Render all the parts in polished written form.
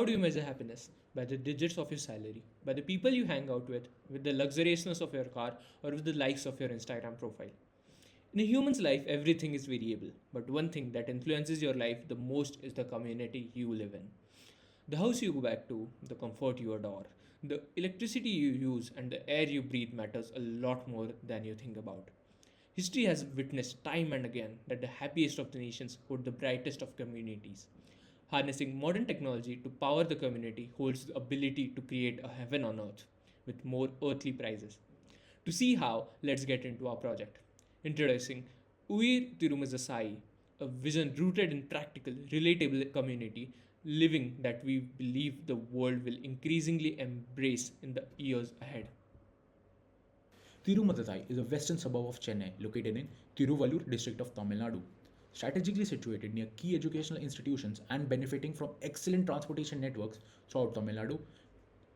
How do you measure happiness? By the digits of your salary, by the people you hang out with the luxuriousness of your car, or with the likes of your Instagram profile. In a human's life, everything is variable, but one thing that influences your life the most is the community you live in. The house you go back to, the comfort you adore, the electricity you use, and the air you breathe matters a lot more than you think about. History has witnessed time and again that the happiest of the nations hold the brightest of communities. Harnessing modern technology to power the community holds the ability to create a heaven on earth with more earthly prizes. To see how, let's get into our project. Introducing Thirumazhisai, a vision rooted in practical, relatable community living that we believe the world will increasingly embrace in the years ahead. Thirumazhisai is a western suburb of Chennai located in Tiruvallur district of Tamil Nadu. Strategically situated near key educational institutions and benefiting from excellent transportation networks throughout Tamil Nadu,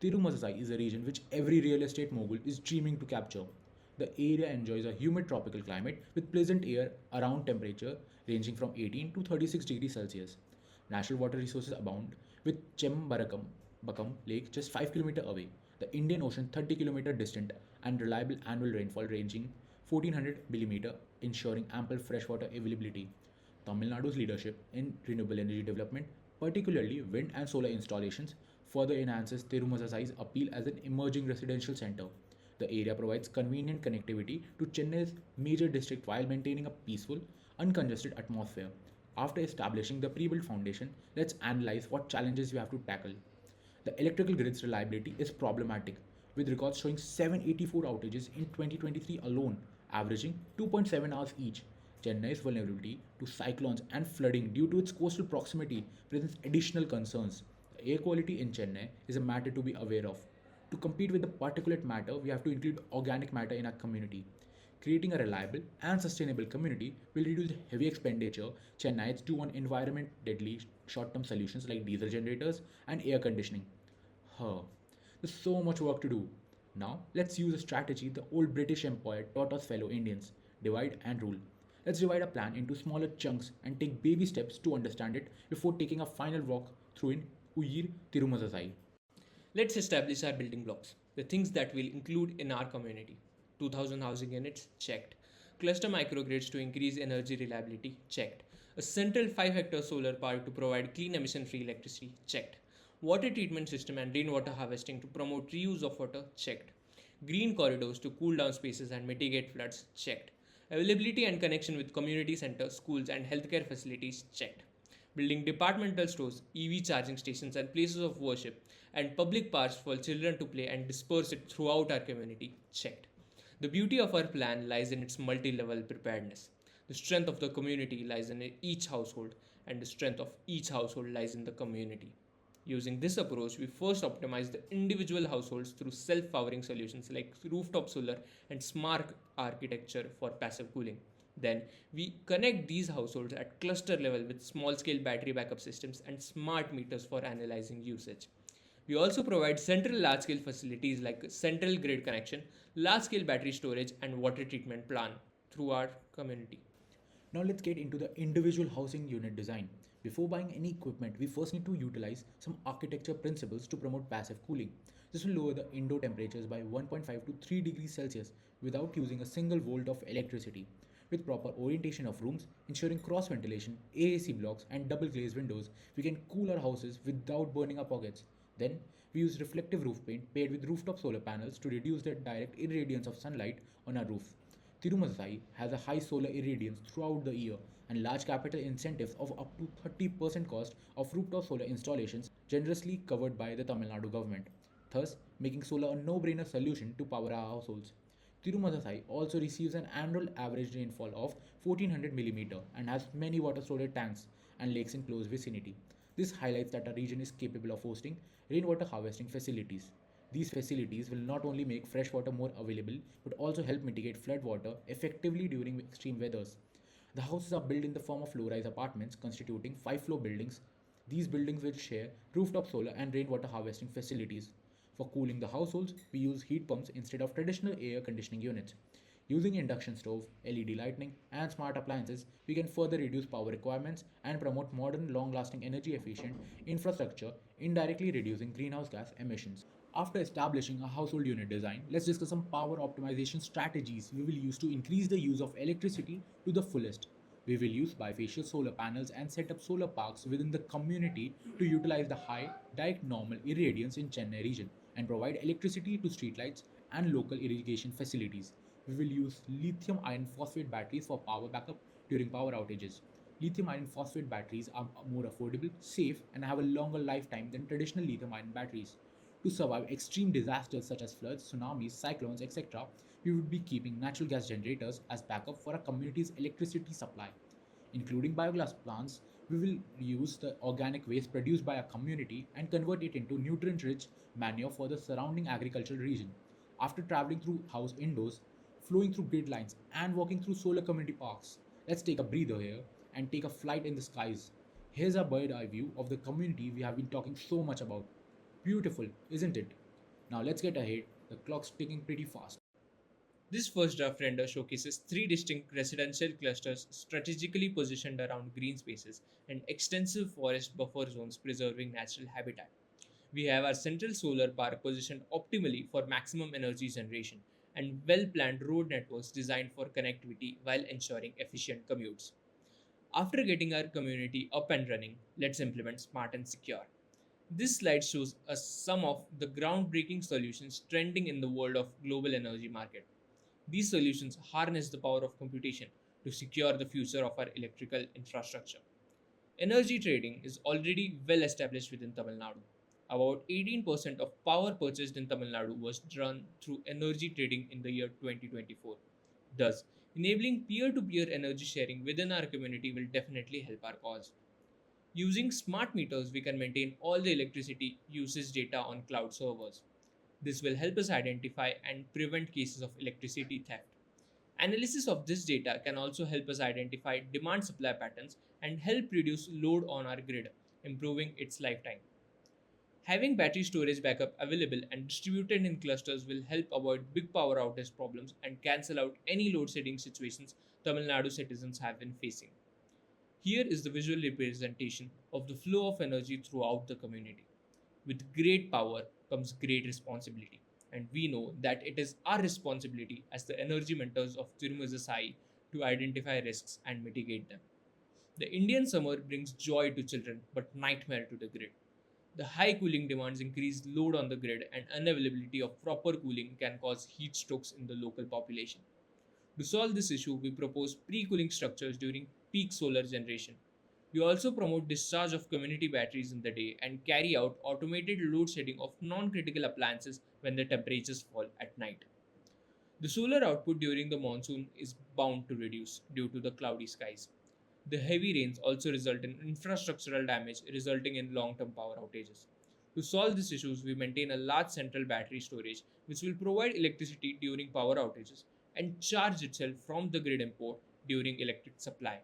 Thirumazhisai is a region which every real estate mogul is dreaming to capture. The area enjoys a humid tropical climate with pleasant air around temperature ranging from 18 to 36 degrees Celsius. Natural water resources abound with Bakam Lake just 5 km away, the Indian Ocean 30 km distant, and reliable annual rainfall ranging 1400 mm, ensuring ample freshwater availability. Tamil Nadu's leadership in renewable energy development, particularly wind and solar installations, further enhances Tirumazhisai's appeal as an emerging residential center. The area provides convenient connectivity to Chennai's major district while maintaining a peaceful, uncongested atmosphere. After establishing the pre-built foundation, let's analyze what challenges we have to tackle. The electrical grid's reliability is problematic, with records showing 784 outages in 2023 alone, averaging 2.7 hours each. Chennai's vulnerability to cyclones and flooding due to its coastal proximity presents additional concerns. The air quality in Chennai is a matter to be aware of. To compete with the particulate matter, we have to include organic matter in our community. Creating a reliable and sustainable community will reduce heavy expenditure Chennaites do on environment deadly short term solutions like diesel generators and air conditioning. Huh. There's so much work to do. Now, let's use a strategy the old British Empire taught us fellow Indians: divide and rule. Let's divide a plan into smaller chunks and take baby steps to understand it before taking a final walk through in Tirumazhisai. Let's establish our building blocks, the things that we'll include in our community. 2000 housing units, checked. Cluster microgrids to increase energy reliability, checked. A central 5-hectare solar park to provide clean emission free electricity, checked. Water treatment system and rainwater harvesting to promote reuse of water, checked. Green corridors to cool down spaces and mitigate floods, checked. Availability and connection with community centers, schools, and healthcare facilities, checked. Building departmental stores, EV charging stations, and places of worship, and public parks for children to play and disperse it throughout our community, checked. The beauty of our plan lies in its multi level preparedness. The strength of the community lies in each household, and the strength of each household lies in the community. Using this approach, we first optimize the individual households through self powering solutions like rooftop solar and smart architecture for passive cooling. Then, we connect these households at cluster level with small scale battery backup systems and smart meters for analyzing usage. We also provide central large scale facilities like central grid connection, large scale battery storage, and water treatment plant through our community. Now let's get into the individual housing unit design. Before buying any equipment, we first need to utilize some architecture principles to promote passive cooling. This will lower the indoor temperatures by 1.5 to 3 degrees Celsius without using a single volt of electricity. With proper orientation of rooms, ensuring cross ventilation, AAC blocks, and double glazed windows, we can cool our houses without burning our pockets. Then, we use reflective roof paint paired with rooftop solar panels to reduce the direct irradiance of sunlight on our roof. Tirumazhisai has a high solar irradiance throughout the year, and large capital incentives of up to 30% cost of rooftop solar installations generously covered by the Tamil Nadu government, thus making solar a no-brainer solution to power our households. Thirumazhisai also receives an annual average rainfall of 1400 mm and has many water storage tanks and lakes in close vicinity. This highlights that our region is capable of hosting rainwater harvesting facilities. These facilities will not only make fresh water more available but also help mitigate flood water effectively during extreme weathers. The houses are built in the form of low-rise apartments constituting 5-floor buildings. These buildings will share rooftop solar and rainwater harvesting facilities. For cooling the households, we use heat pumps instead of traditional air conditioning units. Using induction stove, LED lighting, and smart appliances, we can further reduce power requirements and promote modern, long lasting, energy efficient infrastructure, indirectly reducing greenhouse gas emissions. After establishing a household unit design, let's discuss some power optimization strategies we will use to increase the use of electricity to the fullest. We will use bifacial solar panels and set up solar parks within the community to utilize the high direct normal irradiance in Chennai region and provide electricity to streetlights and local irrigation facilities. We will use lithium iron phosphate batteries for power backup during power outages. Lithium iron phosphate batteries are more affordable, safe, and have a longer lifetime than traditional lithium ion batteries. To survive extreme disasters such as floods, tsunamis, cyclones, etc., we would be keeping natural gas generators as backup for our community's electricity supply. Including biogas plants, we will use the organic waste produced by our community and convert it into nutrient rich manure for the surrounding agricultural region. After traveling through house indoors, flowing through grid lines, and walking through solar community parks, let's take a breather here and take a flight in the skies. Here's a bird eye view of the community we have been talking so much about. Beautiful, isn't it? Now let's get ahead. The clock's ticking pretty fast. This first draft render showcases three distinct residential clusters strategically positioned around green spaces and extensive forest buffer zones preserving natural habitat. We have our central solar park positioned optimally for maximum energy generation and well planned road networks designed for connectivity while ensuring efficient commutes. After getting our community up and running, let's implement smart and secure. This slide shows us some of the groundbreaking solutions trending in the world of global energy market. These solutions harness the power of computation to secure the future of our electrical infrastructure. Energy trading is already well established within Tamil Nadu. About 18% of power purchased in Tamil Nadu was done through energy trading in the year 2024. Thus, enabling peer to peer energy sharing within our community will definitely help our cause. Using smart meters, we can maintain all the electricity usage data on cloud servers. This will help us identify and prevent cases of electricity theft. Analysis of this data can also help us identify demand supply patterns and help reduce load on our grid, improving its lifetime. Having battery storage backup available and distributed in clusters will help avoid big power outage problems and cancel out any load shedding situations Tamil Nadu citizens have been facing. Here is the visual representation of the flow of energy throughout the community. With great power comes great responsibility, and we know that it is our responsibility as the energy mentors of Thirumazhisai to identify risks and mitigate them. The Indian summer brings joy to children but nightmare to the grid. The high cooling demands increased load on the grid, and unavailability of proper cooling can cause heat strokes in the local population. To solve this issue, we propose pre cooling structures during peak solar generation. We also promote discharge of community batteries in the day and carry out automated load shedding of non critical appliances when the temperatures fall at night. The solar output during the monsoon is bound to reduce due to the cloudy skies. The heavy rains also result in infrastructural damage, resulting in long term power outages. To solve these issues, we maintain a large central battery storage which will provide electricity during power outages and charge itself from the grid import during electric supply.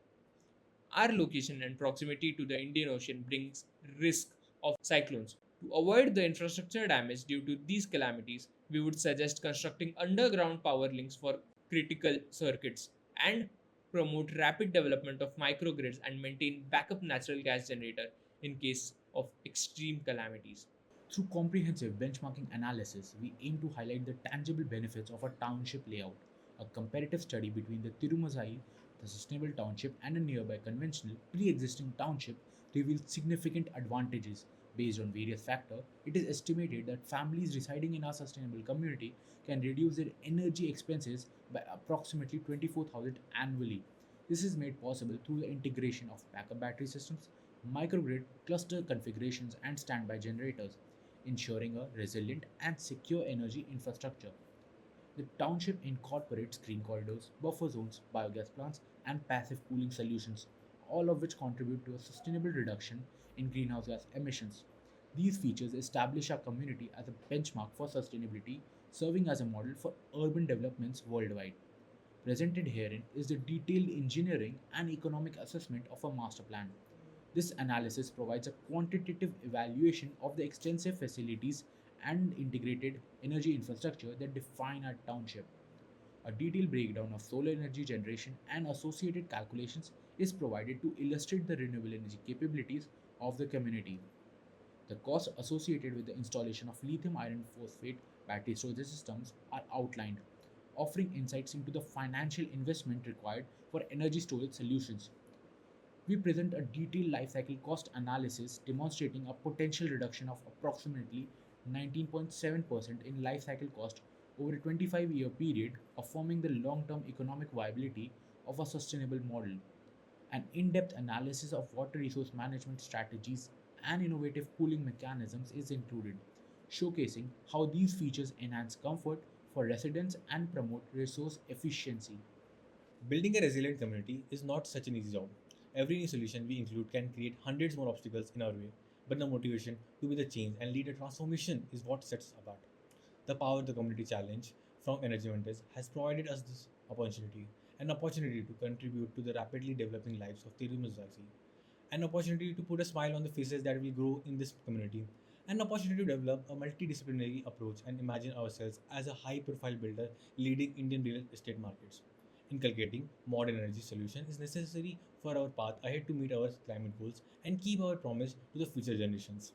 Our location and proximity to the Indian Ocean brings risk of cyclones. To avoid the infrastructure damage due to these calamities, we would suggest constructing underground power links for critical circuits and promote rapid development of microgrids and maintain backup natural gas generator in case of extreme calamities. Through comprehensive benchmarking analysis, we aim to highlight the tangible benefits of a township layout. A comparative study between the Thirumazhisai, the sustainable township, and a nearby conventional pre-existing township reveals significant advantages. Based on various factors, it is estimated that families residing in our sustainable community can reduce their energy expenses by approximately 24,000 annually. This is made possible through the integration of backup battery systems, microgrid, cluster configurations, and standby generators, ensuring a resilient and secure energy infrastructure. The township incorporates green corridors, buffer zones, biogas plants, and passive cooling solutions, all of which contribute to a sustainable reduction in greenhouse gas emissions. These features establish our community as a benchmark for sustainability, serving as a model for urban developments worldwide. Presented herein is the detailed engineering and economic assessment of a master plan. This analysis provides a quantitative evaluation of the extensive facilities and integrated energy infrastructure that define our township. A detailed breakdown of solar energy generation and associated calculations is provided to illustrate the renewable energy capabilities of the community. The costs associated with the installation of lithium iron phosphate battery storage systems are outlined, offering insights into the financial investment required for energy storage solutions. We present a detailed life cycle cost analysis demonstrating a potential reduction of approximately 19.7% in life cycle cost over a 25-year period, affirming the long term economic viability of a sustainable model. An in depth analysis of water resource management strategies and innovative cooling mechanisms is included, showcasing how these features enhance comfort for residents and promote resource efficiency. Building a resilient community is not such an easy job. Every new solution we include can create hundreds more obstacles in our way, but the motivation to be the change and lead a transformation is what sets us apart. The Power the Community Challenge from Energy Mentors has provided us this opportunity, an opportunity to contribute to the rapidly developing lives of Thirumazhisai, an opportunity to put a smile on the faces that will grow in this community, an opportunity to develop a multidisciplinary approach and imagine ourselves as a high profile builder leading Indian real estate markets. Inculcating modern energy solution is necessary for our path ahead to meet our climate goals and keep our promise to the future generations.